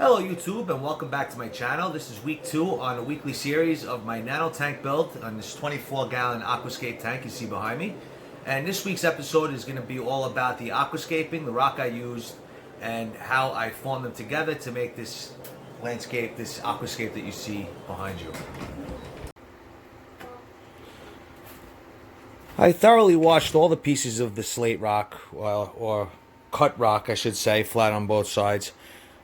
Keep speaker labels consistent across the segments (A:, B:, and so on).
A: Hello YouTube and welcome back to my channel. This is week 2 on a weekly series of my nano tank build on this 24-gallon aquascape tank you see behind me. And this week's episode is going to be all about the aquascaping, the rock I used, and how I formed them together to make this landscape, this aquascape that you see behind you. I thoroughly washed all the pieces of the slate rock, or cut rock I should say, flat on both sides,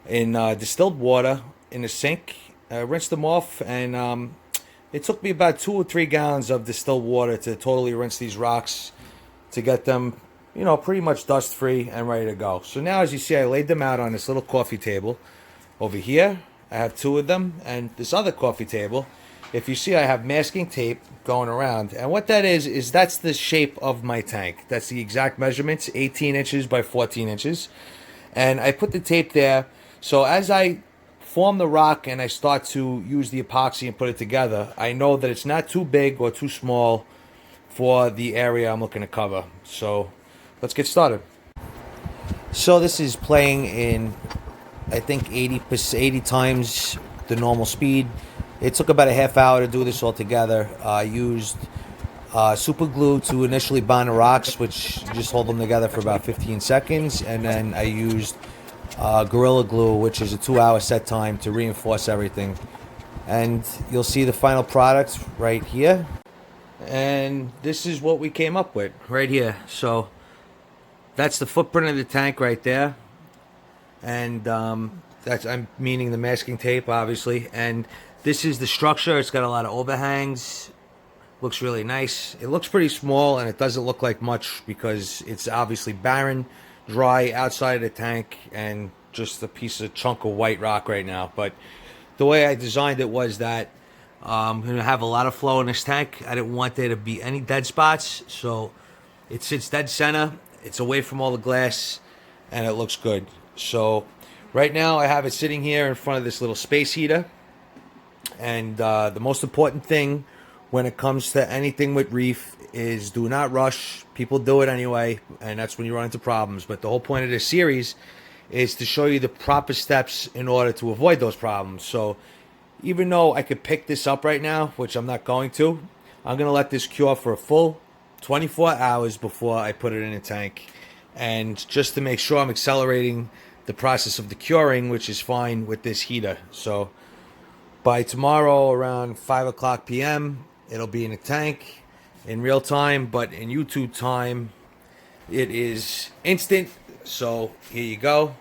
A: in distilled water in a sink. Rinsed them off, and it took me about 2 or 3 gallons of distilled water to totally rinse these rocks to get them, you know, pretty much dust free and ready to go. So now, as you see, I laid them out on this little coffee table over here. I have 2 of them, and this other coffee table, if you see, I have masking tape going around, and what that is that's the shape of my tank. That's the exact measurements, 18 inches by 14 inches, and I put the tape there. So as I form the rock and I start to use the epoxy and put it together, I know that it's not too big or too small for the area I'm looking to cover. So let's get started. So this is playing in, I think, 80 times the normal speed. It took about a half hour to do this all together. I used super glue to initially bond the rocks, which just hold them together for about 15 seconds, and then I used Gorilla Glue, which is a 2-hour set time to reinforce everything. And you'll see the final product right here. And this is what we came up with right here. So that's the footprint of the tank right there. And that's, I'm meaning the masking tape, obviously. And this is the structure. It's got a lot of overhangs. Looks really nice. It looks pretty small, and it doesn't look like much because it's obviously barren, dry outside of the tank, and just a piece of chunk of white rock right now. But the way I designed it was that I'm going to have a lot of flow in this tank. I didn't want there to be any dead spots, so it sits dead center. It's away from all the glass, and it looks good. So right now I have it sitting here in front of this little space heater. And the most important thing when it comes to anything with Reef is do not rush. People do it anyway, and that's when you run into problems. But the whole point of this series is to show you the proper steps in order to avoid those problems. So even though I could pick this up right now, which I'm not going to, I'm going to let this cure for a full 24 hours before I put it in a tank. And just to make sure I'm accelerating the process of the curing, which is fine with this heater. So by tomorrow around 5 p.m., it'll be in a tank in real time, but in YouTube time, it is instant. So here you go.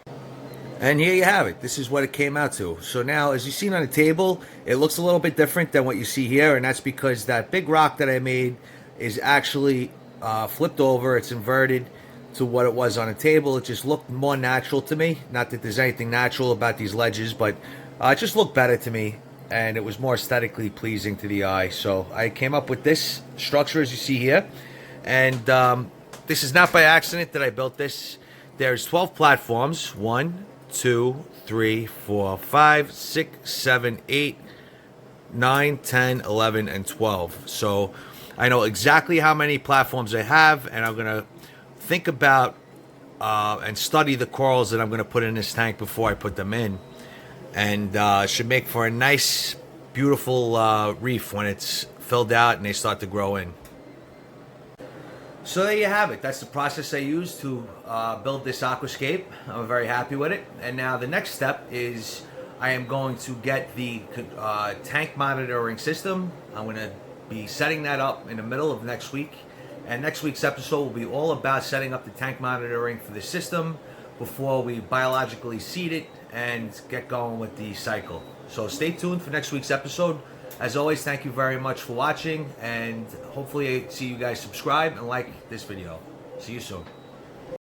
A: And here you have it. This is what it came out to. So now, as you've seen on the table, it looks a little bit different than what you see here, and that's because that big rock that I made is actually flipped over. It's inverted to what it was on the table. It just looked more natural to me. Not that there's anything natural about these ledges, but it just looked better to me, and it was more aesthetically pleasing to the eye. So I came up with this structure as you see here, and this is not by accident that I built this. There's 12 platforms, 1, 2, 3, 4, 5, 6, 7, 8, 9, 10, 11, and 12. So I know exactly how many platforms I have, and I'm going to think about and study the corals that I'm going to put in this tank before I put them in. And should make for a nice, beautiful reef when it's filled out and they start to grow in. So there you have it. That's the process I used to build this aquascape. I'm very happy with it. And now the next step is I am going to get the tank monitoring system. I'm going to be setting that up in the middle of next week. And next week's episode will be all about setting up the tank monitoring for the system before we biologically seed it and get going with the cycle. So stay tuned for next week's episode. As always, thank you very much for watching, and hopefully I see you guys subscribe and like this video. See you soon.